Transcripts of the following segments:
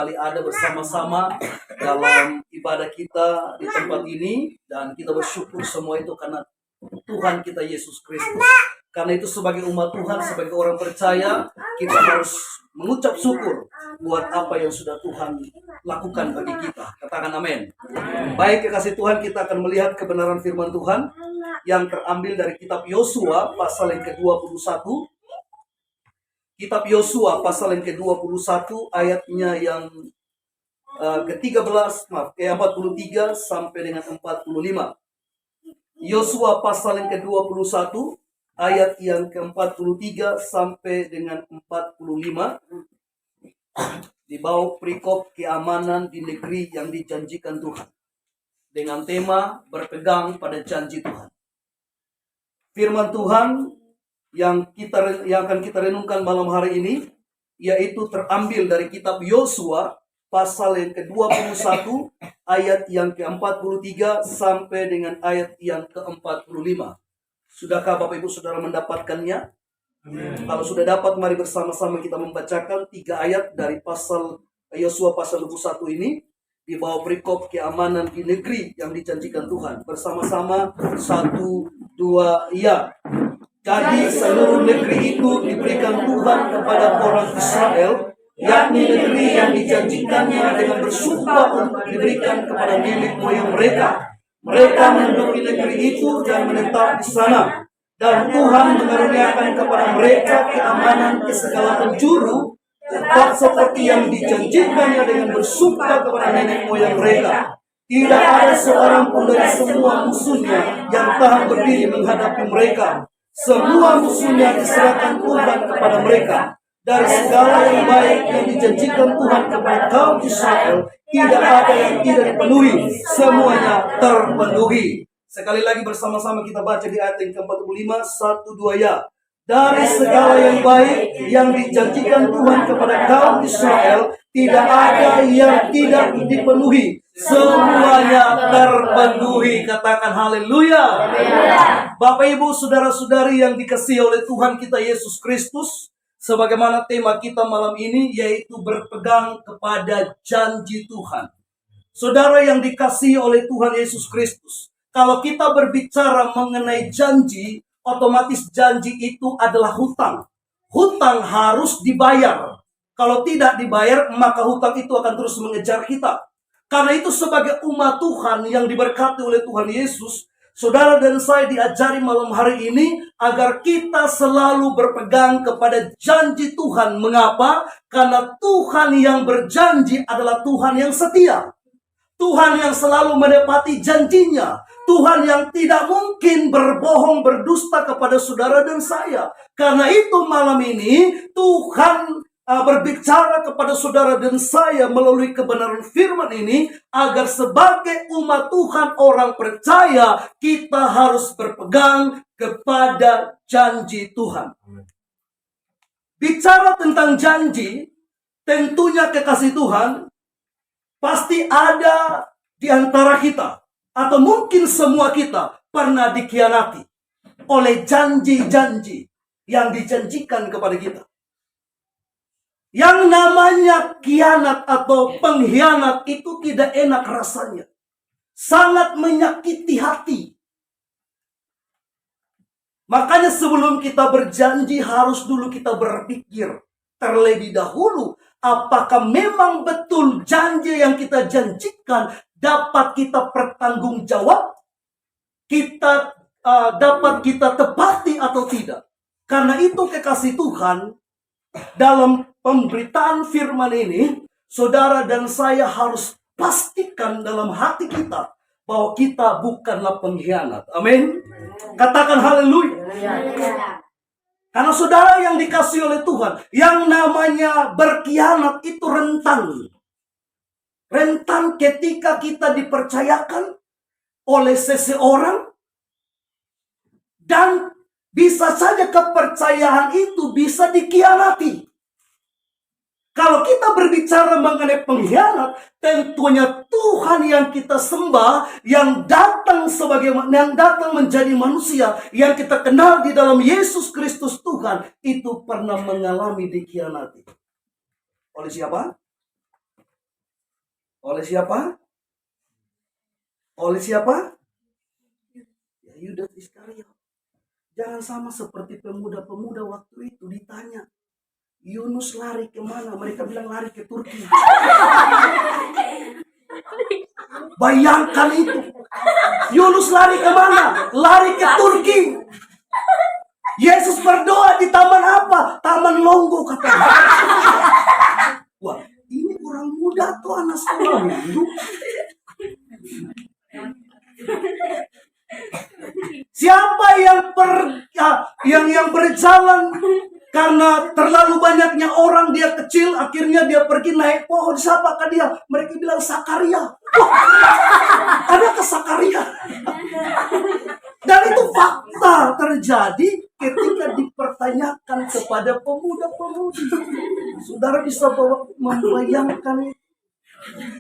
kali ada bersama-sama dalam ibadah kita di tempat ini, dan kita bersyukur semua itu karena Tuhan kita Yesus Kristus. Karena itu sebagai umat Tuhan, sebagai orang percaya, kita harus mengucap syukur buat apa yang sudah Tuhan lakukan bagi kita. Katakan amin. Baik, kekasih Tuhan, kita akan melihat kebenaran firman Tuhan yang terambil dari kitab Yosua pasal yang ke-21. Kitab Yosua pasal yang ke-21 ayatnya yang ke-13, 43 sampai dengan 45. Yosua pasal yang ke-21 ayat yang ke-43 sampai dengan 45 di bawah perikop keamanan di negeri yang dijanjikan Tuhan, dengan tema berpegang pada janji Tuhan. Firman Tuhan yang akan kita renungkan malam hari ini yaitu terambil dari kitab Yosua pasal yang ke-21 ayat yang ke-43 sampai dengan ayat yang ke-45. Sudahkah Bapak Ibu Saudara mendapatkannya? Kalau sudah dapat, mari bersama-sama kita membacakan 3 ayat dari pasal Yosua pasal 21 ini di bawah perikop keamanan di negeri yang dijanjikan Tuhan. Bersama-sama 1, 2, ya. Jadi seluruh negeri itu diberikan Tuhan kepada orang Israel, yakni negeri yang dijanjikannya dengan bersumpah untuk diberikan kepada nenek moyang mereka. Mereka menduduki negeri itu dan menetap di sana. Dan Tuhan mengaruniakan kepada mereka keamanan ke segala penjuru, tepat seperti yang dijanjikannya dengan bersumpah kepada nenek moyang mereka. Tidak ada seorang pun dari semua musuhnya yang tahan berdiri menghadapi mereka. Semua musuhnya diserahkan Tuhan kepada mereka. Dari segala yang baik yang dijanjikan Tuhan kepada kaum Israel, tidak ada yang tidak dipenuhi, semuanya terpenuhi. Sekali lagi bersama-sama kita baca di ayat yang ke-45, 1, 2, ya. Dari segala yang baik yang dijanjikan Tuhan kepada kaum Israel, tidak ada yang tidak dipenuhi, semuanya terpenuhi. Katakan haleluya. Bapak Ibu Saudara-saudari yang dikasihi oleh Tuhan kita Yesus Kristus, sebagaimana tema kita malam ini yaitu berpegang kepada janji Tuhan. Saudara yang dikasihi oleh Tuhan Yesus Kristus, kalau kita berbicara mengenai janji, otomatis janji itu adalah hutang. Hutang harus dibayar. Kalau tidak dibayar, maka hutang itu akan terus mengejar kita. Karena itu sebagai umat Tuhan yang diberkati oleh Tuhan Yesus, saudara dan saya diajari malam hari ini agar kita selalu berpegang kepada janji Tuhan. Mengapa? Karena Tuhan yang berjanji adalah Tuhan yang setia. Tuhan yang selalu menepati janjinya. Tuhan yang tidak mungkin berbohong, berdusta kepada saudara dan saya. Karena itu malam ini Tuhan berbicara kepada saudara dan saya melalui kebenaran firman ini, agar sebagai umat Tuhan, orang percaya, kita harus berpegang kepada janji Tuhan. Bicara tentang janji, tentunya kekasih Tuhan, pasti ada di antara kita, atau mungkin semua kita pernah dikhianati oleh janji-janji yang dijanjikan kepada kita. Yang namanya khianat atau pengkhianat itu tidak enak rasanya. Sangat menyakiti hati. Makanya sebelum kita berjanji harus dulu kita berpikir terlebih dahulu, apakah memang betul janji yang kita janjikan dapat kita pertanggungjawab, kita dapat kita tepati atau tidak. Karena itu kekasih Tuhan, dalam pemberitaan firman ini, saudara dan saya harus pastikan dalam hati kita bahwa kita bukanlah pengkhianat. Amin. Katakan haleluya. Karena saudara yang dikasihi oleh Tuhan, yang namanya berkhianat itu rentan. Rentan ketika kita dipercayakan oleh seseorang, dan bisa saja kepercayaan itu bisa dikhianati. Kalau kita berbicara mengenai pengkhianat, tentunya Tuhan yang kita sembah, yang datang menjadi manusia, yang kita kenal di dalam Yesus Kristus Tuhan, itu pernah mengalami dikhianati. Oleh siapa? Oleh siapa? Oleh siapa? Ya, Yudas Iskariot. Jangan sama seperti pemuda-pemuda waktu itu ditanya, Yunus lari kemana? Mereka bilang lari ke Turki. Bayangkan itu. Yunus lari kemana? Lari ke Turki. Yesus berdoa di taman apa? Taman Longgo katanya. Wah, ini orang muda tuh anak sekolah minggu. Siapa yang berjalan karena terlalu banyaknya orang, dia kecil, akhirnya dia pergi naik pohon. Siapakah dia? Mereka bilang Sakaria. Ada ke Sakaria. Dan itu fakta terjadi ketika dipertanyakan kepada pemuda-pemudi. Saudara bisa membayangkan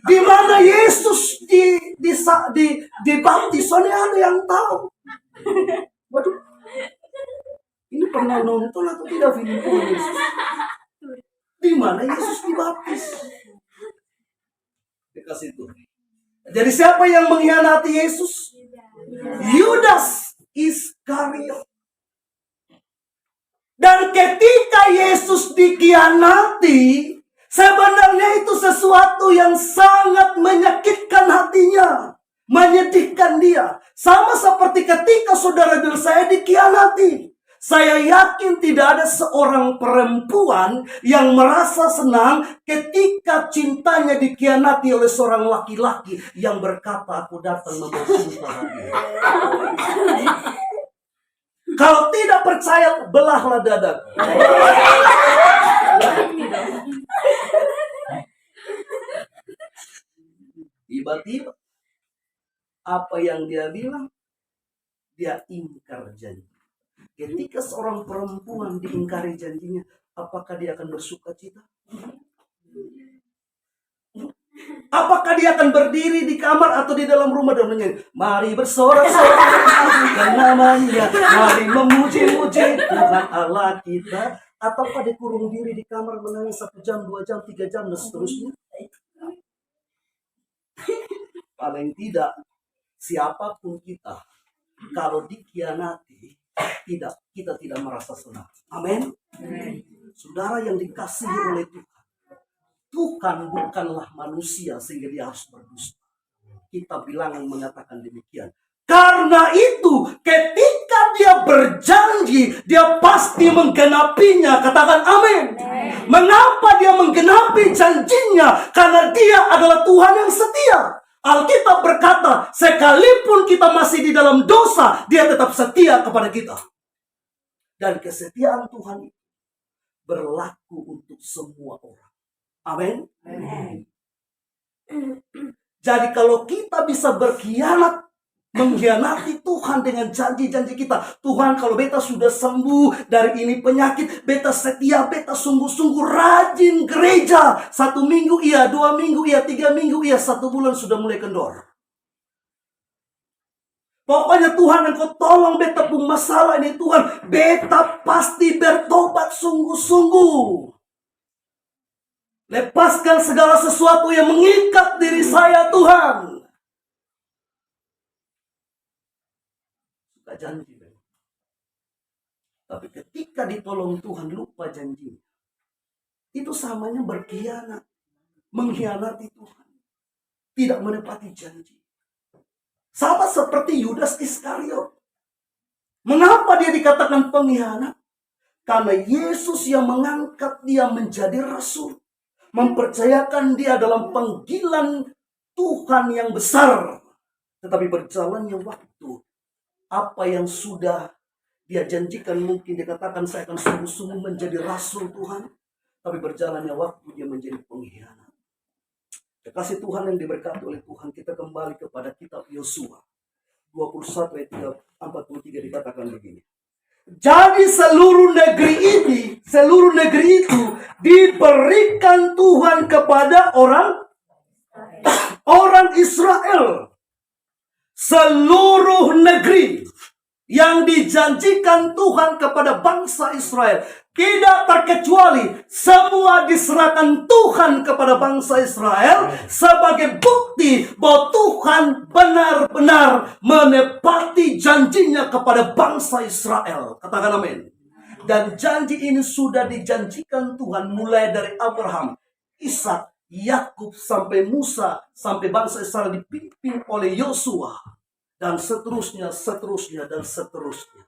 di mana Yesus dibaptis? Soalnya ada yang tahu. Waduh, ini pernah nonton atau tidak film Yesus? Di mana Yesus dibaptis? Dekat situ. Jadi siapa yang mengkhianati Yesus? Yudas Iskariot. Dan ketika Yesus dikhianati, sebenarnya itu sesuatu yang sangat menyakitkan hatinya, menyedihkan dia. Sama seperti ketika saudara dan saya dikhianati. Saya yakin tidak ada seorang perempuan yang merasa senang ketika cintanya dikhianati oleh seorang laki-laki yang berkata, aku datang membawa cinta lagi. Kalau tidak percaya, belahlah dada. Tiba-tiba, apa yang dia bilang? Dia ingkar janji. Ketika seorang perempuan diingkari janjinya, apakah dia akan bersuka cita? Apakah dia akan berdiri di kamar atau di dalam rumah dan menyanyi, mari bersorak-sorak dengan namanya, mari memuji-muji Tuhan Allah kita? Ataukah dia kurung diri di kamar menangis 1 jam, 2 jam, 3 jam, dan seterusnya? Paling tidak, siapapun kita, kalau dikhianati, kita tidak merasa senang. Amin. Saudara yang dikasihi oleh Tuhan, Tuhan bukanlah manusia sehingga dia harus berdusta. Kita bilangan mengatakan demikian. Karena itu, ketika dia berjanji, dia pasti menggenapinya. Katakan amin. Mengapa dia menggenapi janjinya? Karena dia adalah Tuhan yang setia. Alkitab berkata, sekalipun kita masih di dalam dosa, dia tetap setia kepada kita. Dan kesetiaan Tuhan itu berlaku untuk semua orang. Amin. Jadi kalau kita bisa berkhianat, mengkhianati Tuhan dengan janji-janji kita. Tuhan, kalau beta sudah sembuh dari ini penyakit, beta setia, beta sungguh-sungguh rajin gereja. 1 minggu iya, 2 minggu iya, 3 minggu iya, 1 bulan sudah mulai kendor. Pokoknya Tuhan, engkau tolong beta pun masalah ini Tuhan. Beta pasti bertobat sungguh-sungguh. Lepaskan segala sesuatu yang mengikat diri saya Tuhan. Suka janji. Tapi ketika ditolong Tuhan lupa janji. Itu samanya berkhianat. Mengkhianati Tuhan. Tidak menepati janji. Sama seperti Yudas Iskariot. Mengapa dia dikatakan pengkhianat? Karena Yesus yang mengangkat dia menjadi rasul. Mempercayakan dia dalam panggilan Tuhan yang besar. Tetapi berjalannya waktu, apa yang sudah dia janjikan, mungkin dia katakan saya akan sungguh-sungguh menjadi rasul Tuhan. Tapi berjalannya waktu dia menjadi pengkhianat. Kasih Tuhan yang diberkati oleh Tuhan, kita kembali kepada kitab Yosua 21 ayat 43 dikatakan begini. Jadi seluruh negeri itu diberikan Tuhan kepada orang Israel. Seluruh negeri yang dijanjikan Tuhan kepada bangsa Israel Tidak terkecuali semua diserahkan Tuhan kepada bangsa Israel sebagai bukti bahwa Tuhan benar-benar menepati janjinya kepada bangsa Israel. Katakan amin. Dan janji ini sudah dijanjikan Tuhan mulai dari Abraham, Ishak, Yakub sampai Musa, sampai bangsa Israel dipimpin oleh Yosua, dan seterusnya, seterusnya, dan seterusnya.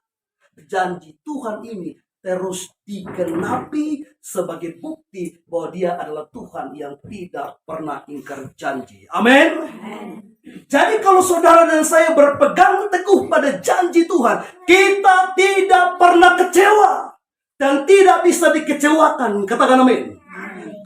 Janji Tuhan ini terus digenapi sebagai bukti bahwa Dia adalah Tuhan yang tidak pernah ingkar janji. Amin. Jadi kalau saudara dan saya berpegang teguh pada janji Tuhan, kita tidak pernah kecewa dan tidak bisa dikecewakan. Katakan amin.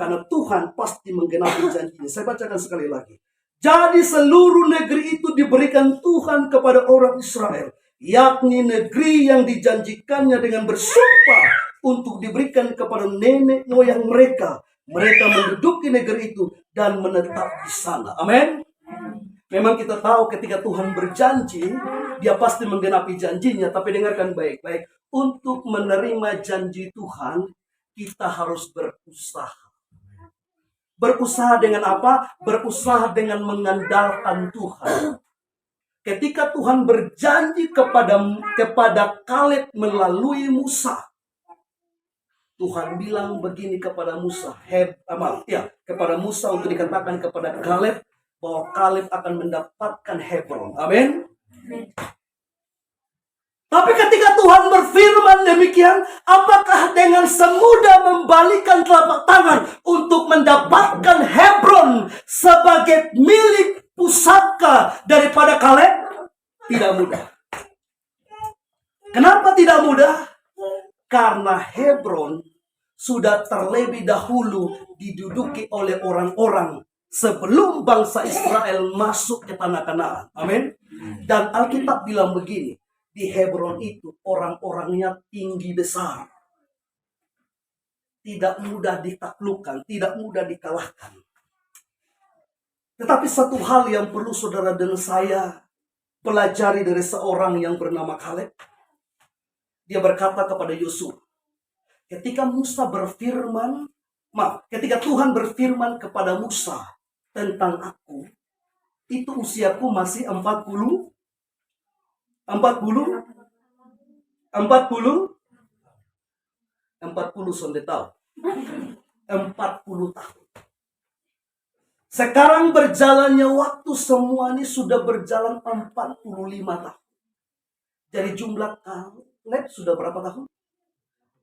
Karena Tuhan pasti menggenapi janjinya. Saya bacakan sekali lagi. Jadi seluruh negeri itu diberikan Tuhan kepada orang Israel, yakni negeri yang dijanjikannya dengan bersumpah untuk diberikan kepada nenek moyang mereka. Mereka menduduki negeri itu dan menetap di sana. Amin. Memang kita tahu ketika Tuhan berjanji, Dia pasti menggenapi janjinya. Tapi dengarkan baik-baik. Untuk menerima janji Tuhan, kita harus berusaha. Berusaha dengan apa? Berusaha dengan mengandalkan Tuhan. Ketika Tuhan berjanji kepada Kaleb melalui Musa, Tuhan bilang begini kepada Musa, kepada Musa untuk dikatakan kepada Kaleb bahwa Kaleb akan mendapatkan Hebron. Amin. Tapi ketika Tuhan berfirman demikian, apakah dengan semudah membalikan telapak tangan untuk mendapatkan Hebron sebagai milik pusaka daripada Kaleb? Tidak mudah. Kenapa tidak mudah? Karena Hebron sudah terlebih dahulu diduduki oleh orang-orang sebelum bangsa Israel masuk ke tanah Kanaan. Amin. Dan Alkitab bilang begini, di Hebron itu orang-orangnya tinggi besar. Tidak mudah ditaklukkan, tidak mudah dikalahkan. Tetapi satu hal yang perlu saudara dan saya pelajari dari seorang yang bernama Kaleb. Dia berkata kepada Yosua, ketika Tuhan berfirman kepada Musa tentang aku, itu usiaku masih 40 sonde tahun. 40 tahun. Sekarang berjalannya waktu semua ini sudah berjalan 45 tahun. Jadi jumlah Kaleb sudah berapa tahun?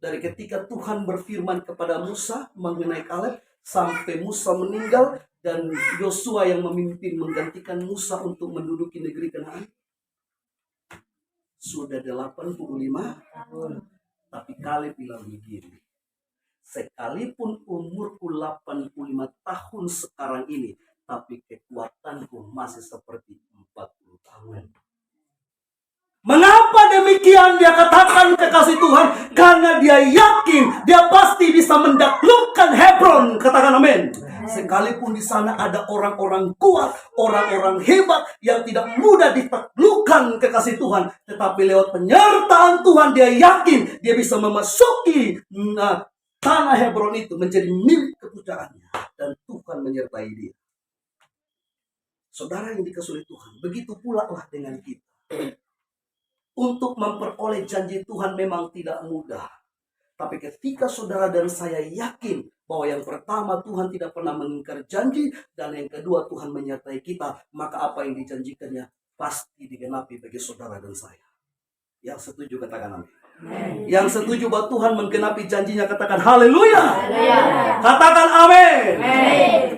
Dari ketika Tuhan berfirman kepada Musa mengenai Kaleb sampai Musa meninggal dan Yosua yang memimpin menggantikan Musa untuk menduduki negeri Kanaan. Sudah 85 tahun. Tapi Kaleb bilang begini, sekalipun umurku 85 tahun sekarang ini, tapi kekuatanku masih seperti 40 tahun. Mengapa demikian dia katakan kekasih Tuhan? Karena dia yakin dia pasti bisa mendaklukkan Hebron. Katakan amin. Sekalipun di sana ada orang-orang kuat, orang-orang hebat yang tidak mudah ditaklukkan kekasih Tuhan, tetapi lewat penyertaan Tuhan dia yakin dia bisa memasuki tanah Hebron itu menjadi milik kepujaannya, dan Tuhan menyertai dia. Saudara yang dikasihi Tuhan, begitu pula lah dengan kita. Untuk memperoleh janji Tuhan memang tidak mudah. Tapi ketika saudara dan saya yakin bahwa yang pertama Tuhan tidak pernah mengingkar janji, dan yang kedua Tuhan menyertai kita, maka apa yang dijanjikannya pasti digenapi bagi saudara dan saya. Yang setuju katakan amin. Yang setuju bahwa Tuhan menggenapi janjinya katakan haleluya. Katakan amin.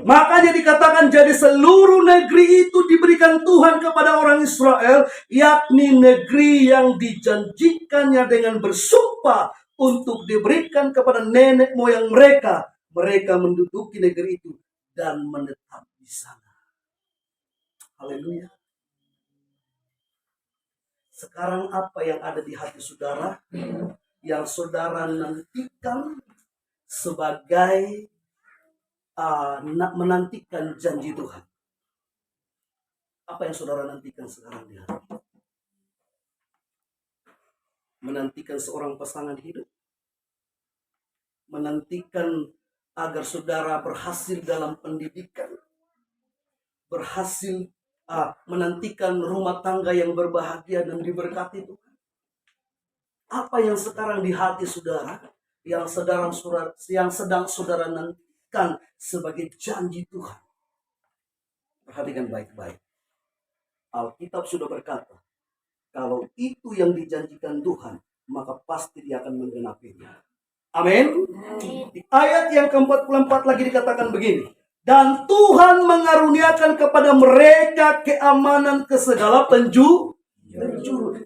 Makanya dikatakan jadi seluruh negeri itu diberikan Tuhan kepada orang Israel, yakni negeri yang dijanjikannya dengan bersumpah untuk diberikan kepada nenek moyang mereka. Mereka menduduki negeri itu dan menetap di sana. Haleluya. Sekarang apa yang ada di hati saudara, yang saudara nantikan sebagai menantikan janji Tuhan? Apa yang saudara nantikan sekarang di hati? Menantikan seorang pasangan hidup? menantikan agar saudara berhasil dalam pendidikan, berhasil menantikan rumah tangga yang berbahagia dan diberkati Tuhan. Apa yang sekarang di hati saudara, yang sedang saudara nantikan sebagai janji Tuhan? Perhatikan baik-baik. Alkitab sudah berkata, kalau itu yang dijanjikan Tuhan, maka pasti dia akan menggenapinya. Amin. Di ayat yang ke-44 lagi dikatakan begini. Dan Tuhan mengaruniakan kepada mereka keamanan ke segala penjuru.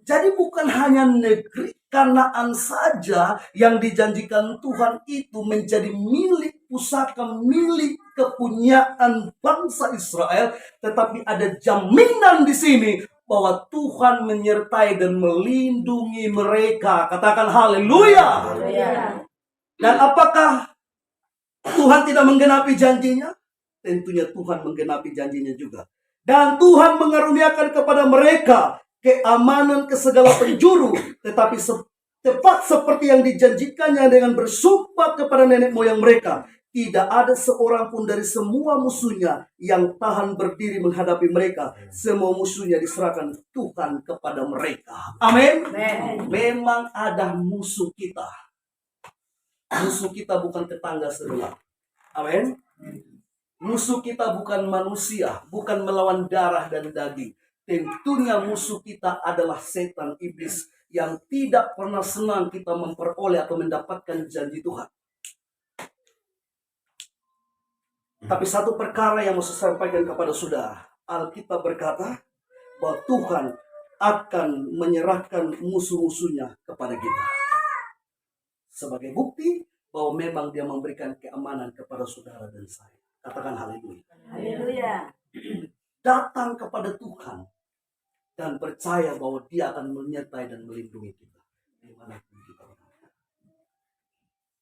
Jadi bukan hanya negeri Kanaan saja yang dijanjikan Tuhan itu menjadi milik pusaka, milik kepunyaan bangsa Israel. Tetapi ada jaminan di sini bahwa Tuhan menyertai dan melindungi mereka. Katakan haleluya. Dan apakah Tuhan tidak menggenapi janjinya? Tentunya Tuhan menggenapi janjinya juga. Dan Tuhan mengaruniakan kepada mereka keamanan ke segala penjuru. Tetapi tepat seperti yang dijanjikannya dengan bersumpah kepada nenek moyang mereka. Tidak ada seorang pun dari semua musuhnya yang tahan berdiri menghadapi mereka. Semua musuhnya diserahkan Tuhan kepada mereka. Amin. Memang ada musuh kita. Musuh kita bukan tetangga sebelah. Amin. Musuh kita bukan manusia, bukan melawan darah dan daging. Tentunya musuh kita adalah setan, iblis, yang tidak pernah senang kita memperoleh atau mendapatkan janji Tuhan. Tapi satu perkara yang mau saya sampaikan kepada saudara. Alkitab berkata bahwa Tuhan akan menyerahkan musuh-musuhnya kepada kita. Sebagai bukti bahwa memang dia memberikan keamanan kepada saudara dan saya. Katakan haleluya. Haleluya. Datang kepada Tuhan dan percaya bahwa dia akan menyertai dan melindungi kita dimanapun kita berada.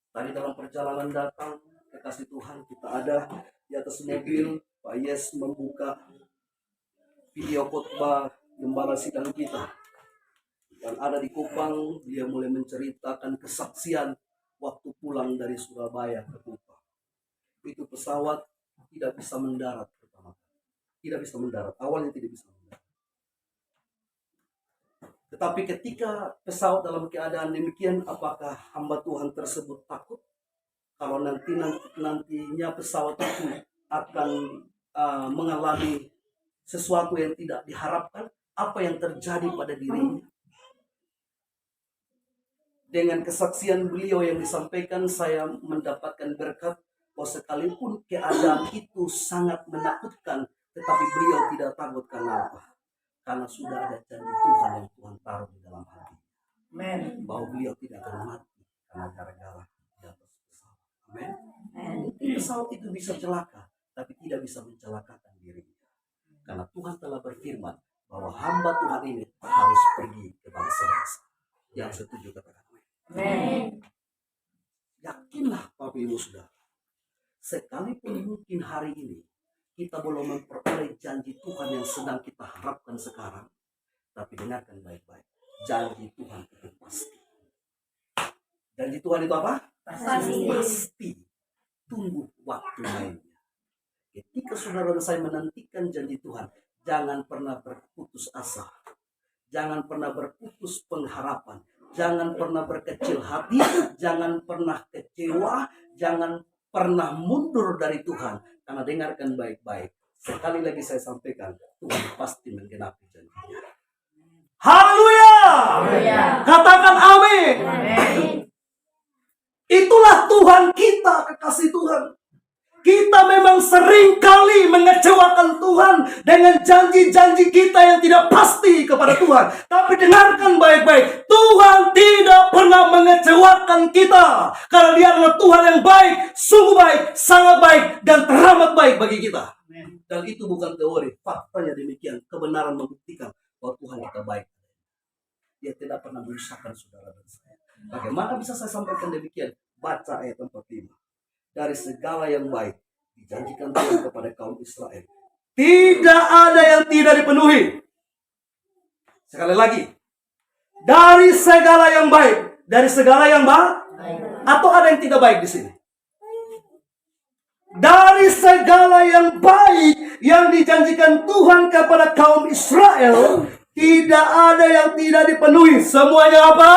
Tadi dalam perjalanan datang, kekasih Tuhan, kita ada di atas mobil. Pak Yes membuka video khotbah gembala sidang kita. Dan ada di Kupang, dia mulai menceritakan kesaksian waktu pulang dari Surabaya ke Kupang. Itu pesawat tidak bisa mendarat pertama. Tidak bisa mendarat, awalnya tidak bisa mendarat. Tetapi ketika pesawat dalam keadaan demikian, apakah hamba Tuhan tersebut takut? Kalau nantinya pesawat itu akan mengalami sesuatu yang tidak diharapkan, apa yang terjadi pada dirinya? Dengan kesaksian beliau yang disampaikan, saya mendapatkan berkat bahwa sekalipun keadaan itu sangat menakutkan, tetapi beliau tidak takut. Karena apa? Karena sudah ada janji Tuhan yang Tuhan taruh di dalam hati. Amen. Bahwa beliau tidak akan mati karena gara-gara di atas pesawat. Amen. Pesawat itu bisa celaka, tapi tidak bisa mencelakakan dirinya. Karena Tuhan telah berfirman bahwa hamba Tuhan ini harus pergi ke bangsa-bangsa. Yang setuju katakan amin. Yakinlah Bapak Ibu Saudara, sekalipun mungkin hari ini kita belum memperoleh janji Tuhan yang sedang kita harapkan sekarang, tapi dengarkan baik-baik, janji Tuhan itu pasti. Janji Tuhan itu apa? Pasti. Tunggu waktu lainnya. Ketika saudara dan saya menantikan janji Tuhan, jangan pernah berputus asa, jangan pernah berputus pengharapan. Jangan pernah berkecil hati, jangan pernah kecewa, jangan pernah mundur dari Tuhan. Karena dengarkan baik-baik, sekali lagi saya sampaikan, Tuhan pasti menggenapi janjinya. Haleluya! Katakan amin. Itulah Tuhan kita, kekasih Tuhan. Kita memang sering kali mengecewakan Tuhan dengan janji-janji kita yang tidak pasti kepada Tuhan. Tapi dengarkan baik-baik, Tuhan tidak pernah mengecewakan kita. Karena Dia adalah Tuhan yang baik, sungguh baik, sangat baik, dan teramat baik bagi kita. Dan itu bukan teori, faktanya demikian. Kebenaran membuktikan bahwa Tuhan kita baik. Dia tidak pernah menyusahkan saudara dan saya. Bagaimana bisa saya sampaikan demikian? Baca ayat 45. Dari segala yang baik dijanjikan Tuhan kepada kaum Israel, tidak ada yang tidak dipenuhi. Sekali lagi, dari segala yang baik, dari segala yang Atau ada yang tidak baik di sini? Dari segala yang baik yang dijanjikan Tuhan kepada kaum Israel, tidak ada yang tidak dipenuhi. Semuanya apa?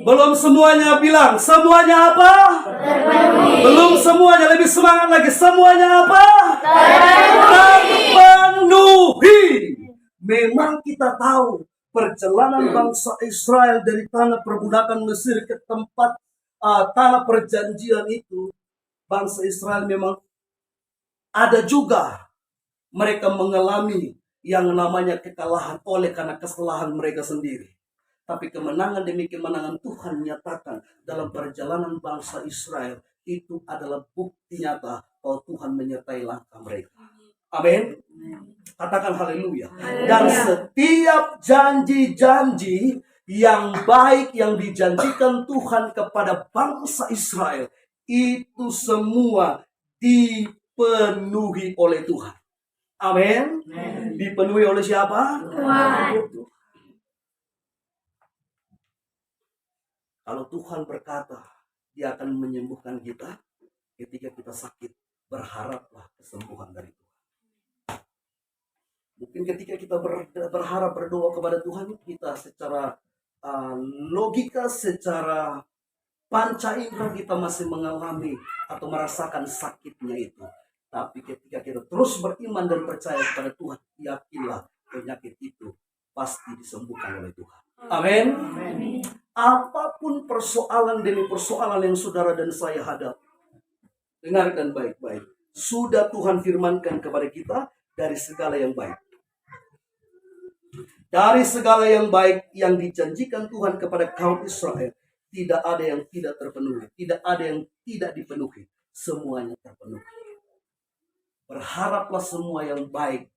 Belum semuanya. Bilang semuanya apa? Belum semuanya. Lebih semangat lagi. Semuanya apa? Terpenuhi. Memang kita tahu perjalanan bangsa Israel dari tanah perbudakan Mesir ke tempat tanah perjanjian itu, bangsa Israel memang ada juga mereka mengalami yang namanya kekalahan oleh karena kesalahan mereka sendiri. Tapi kemenangan demi kemenangan Tuhan nyatakan dalam perjalanan bangsa Israel itu adalah bukti nyata bahwa Tuhan menyertai langkah mereka. Amin. Katakan haleluya. Dan setiap janji-janji yang baik yang dijanjikan Tuhan kepada bangsa Israel, itu semua dipenuhi oleh Tuhan. Amin. Dipenuhi oleh siapa? Tuhan. Kalau Tuhan berkata Dia akan menyembuhkan kita ketika kita sakit, berharaplah kesembuhan dari Tuhan. Mungkin ketika kita berharap berdoa kepada Tuhan, kita secara logika, secara panca indera kita masih mengalami atau merasakan sakitnya itu. Tapi ketika kita terus beriman dan percaya kepada Tuhan, yakinlah penyakit itu pasti disembuhkan oleh Tuhan. Amin. Apapun persoalan demi persoalan yang saudara dan saya hadapi, dengarkan baik-baik. Sudah Tuhan firmankan kepada kita dari segala yang baik. Dari segala yang baik yang dijanjikan Tuhan kepada kaum Israel, tidak ada yang tidak terpenuhi. Tidak ada yang tidak dipenuhi. Semuanya terpenuhi. Berharaplah semua yang baik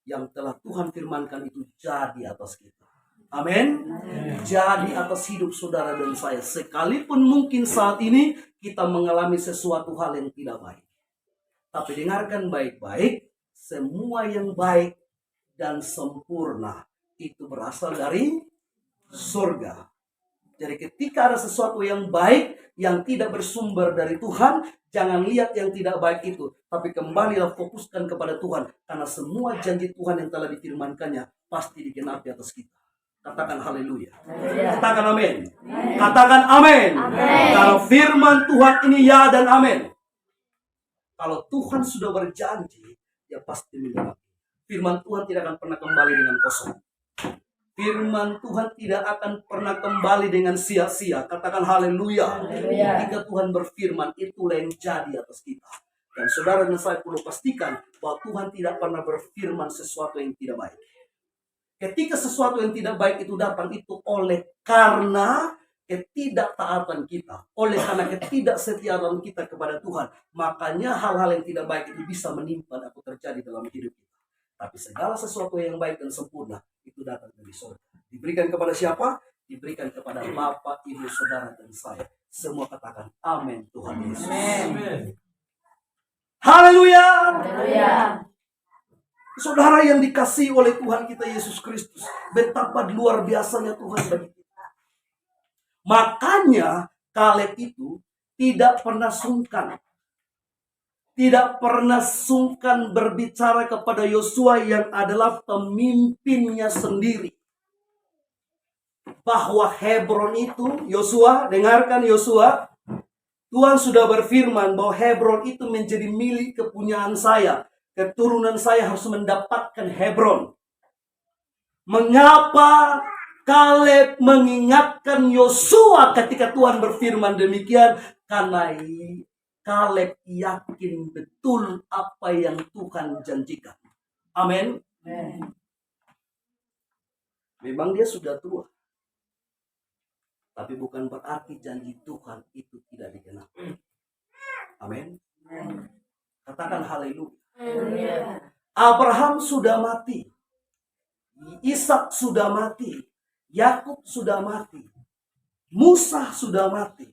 yang telah Tuhan firmankan itu jadi atas kita. Amin. Jadi atas hidup saudara dan saya. Sekalipun mungkin saat ini kita mengalami sesuatu hal yang tidak baik. Tapi dengarkan baik-baik. Semua yang baik dan sempurna itu berasal dari surga. Jadi ketika ada sesuatu yang baik yang tidak bersumber dari Tuhan, jangan lihat yang tidak baik itu. Tapi kembalilah fokuskan kepada Tuhan. Karena semua janji Tuhan yang telah difirmankannya pasti digenapi atas kita. Katakan haleluya. Katakan amin. Katakan amin. Kalau firman Tuhan ini ya dan amin. Kalau Tuhan sudah berjanji, ya pasti menggenapi. Firman Tuhan tidak akan pernah kembali dengan kosong. Firman Tuhan tidak akan pernah kembali dengan sia-sia. Katakan haleluya. Ketika Tuhan berfirman, itulah yang jadi atas kita. Dan saudara dan saya perlu pastikan bahwa Tuhan tidak pernah berfirman sesuatu yang tidak baik. Ketika sesuatu yang tidak baik itu datang, itu oleh karena ketidaktaatan kita, oleh karena ketidaksetiaan kita kepada Tuhan. Makanya hal-hal yang tidak baik itu bisa menimpa atau terjadi dalam hidup kita. Tapi segala sesuatu yang baik dan sempurna itu datang dari surga. Diberikan kepada siapa? Diberikan kepada Bapak, Ibu, Saudara, dan saya. Semua katakan amin Tuhan Yesus. Amin. Haleluya. Saudara yang dikasihi oleh Tuhan kita Yesus Kristus, betapa luar biasanya Tuhan bagi kita. Makanya Kaleb itu tidak pernah sungkan. Tidak pernah sungkan berbicara kepada Yosua yang adalah pemimpinnya sendiri. Bahwa Hebron itu, Yosua, dengarkan Yosua, Tuhan sudah berfirman bahwa Hebron itu menjadi milik kepunyaan saya. Keturunan saya harus mendapatkan Hebron. Mengapa Kaleb mengingatkan Yosua ketika Tuhan berfirman demikian? Karena Kaleb yakin betul apa yang Tuhan janjikan. Amin. Memang dia sudah tua. Tapi bukan berarti janji Tuhan itu tidak digenapi. Amin. Katakan haleluya. Abraham sudah mati. Ishak sudah mati. Yakub sudah mati. Musa sudah mati.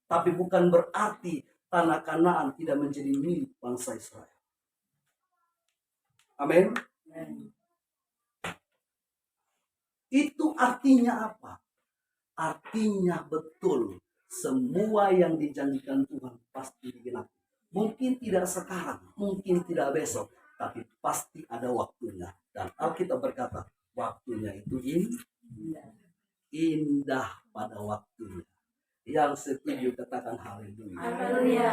Tapi bukan berarti tanah Kanaan tidak menjadi milik bangsa Israel. Amin. Itu artinya apa? Artinya betul semua yang dijanjikan Tuhan pasti digenapi. Mungkin tidak sekarang, mungkin tidak besok, tapi pasti ada waktunya. Dan Alkitab berkata, waktunya itu indah pada waktunya. Yang setuju katakan haleluya. Haleluya.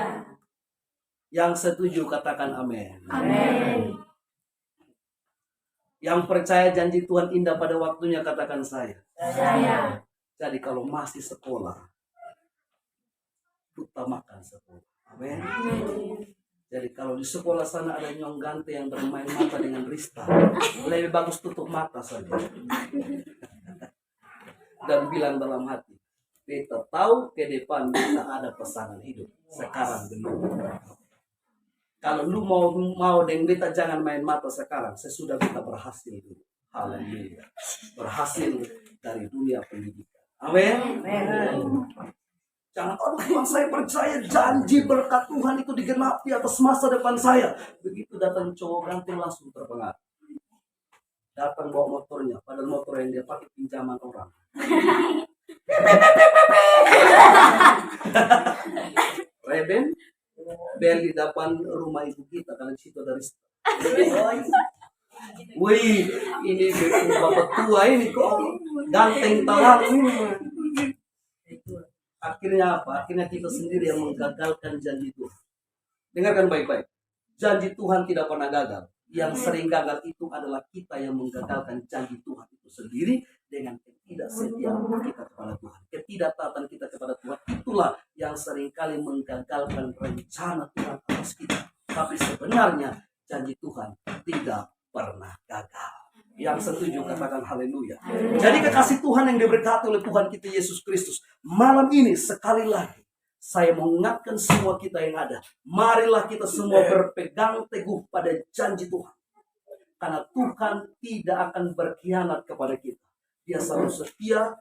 Yang setuju katakan amin. Amin. Yang percaya janji Tuhan indah pada waktunya katakan saya. Saya. Jadi kalau masih sekolah, utamakan sekolah. Amin. Jadi kalau di sekolah sana ada nyong gante yang bermain mata dengan Rista, lebih bagus tutup mata saja. Dan bilang dalam hati, kita tahu ke depan kita ada pasangan hidup. Sekarang belum. Kalau lu mau dengan beta jangan main mata sekarang. Sesudah kita berhasil dulu. Haleluya. Berhasil dari dunia pendidikan. Amin. Jangan, aduh saya percaya janji berkat Tuhan itu digenapi atas masa depan saya. Begitu datang cowok ganteng langsung terpengaruh. Datang bawa motornya, padahal motor yang dia pakai pinjaman orang. Reben, bel di depan rumah ibu kita karena di situ ada Rista. Wih, ini bapak tua ini kok ganteng talang ini. Akhirnya apa? Akhirnya kita sendiri yang menggagalkan janji Tuhan. Dengarkan baik-baik. Janji Tuhan tidak pernah gagal. Yang sering gagal itu adalah kita yang menggagalkan janji Tuhan itu sendiri dengan ketidaksetiaan kita kepada Tuhan. Ketidaktaatan kita kepada Tuhan itulah yang seringkali menggagalkan rencana Tuhan atas kita. Tapi sebenarnya janji Tuhan tidak pernah gagal. Yang setuju katakan haleluya. Jadi kekasih Tuhan yang diberkati oleh Tuhan kita Yesus Kristus, malam ini sekali lagi saya mengingatkan semua kita yang ada, marilah kita semua berpegang teguh pada janji Tuhan. Karena Tuhan tidak akan berkhianat kepada kita. Dia selalu setia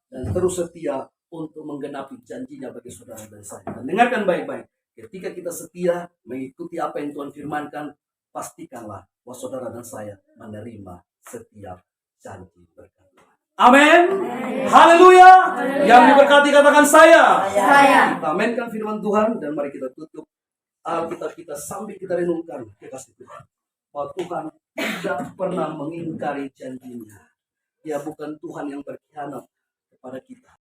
dan terus setia untuk menggenapi janjinya bagi saudara dan saya. Dan dengarkan baik-baik, ketika kita setia mengikuti apa yang Tuhan firmankan, pastikanlah bahwa saudara dan saya menerima setiap janji berkat Tuhan. Amin. Haleluya. Yang diberkati katakan saya. Kita aminkan firman Tuhan dan mari kita tutup Alkitab kita sambil kita renungkan kekasih Tuhan. Bahwa Tuhan tidak pernah mengingkari janjinya. Dia bukan Tuhan yang berkhianat kepada kita.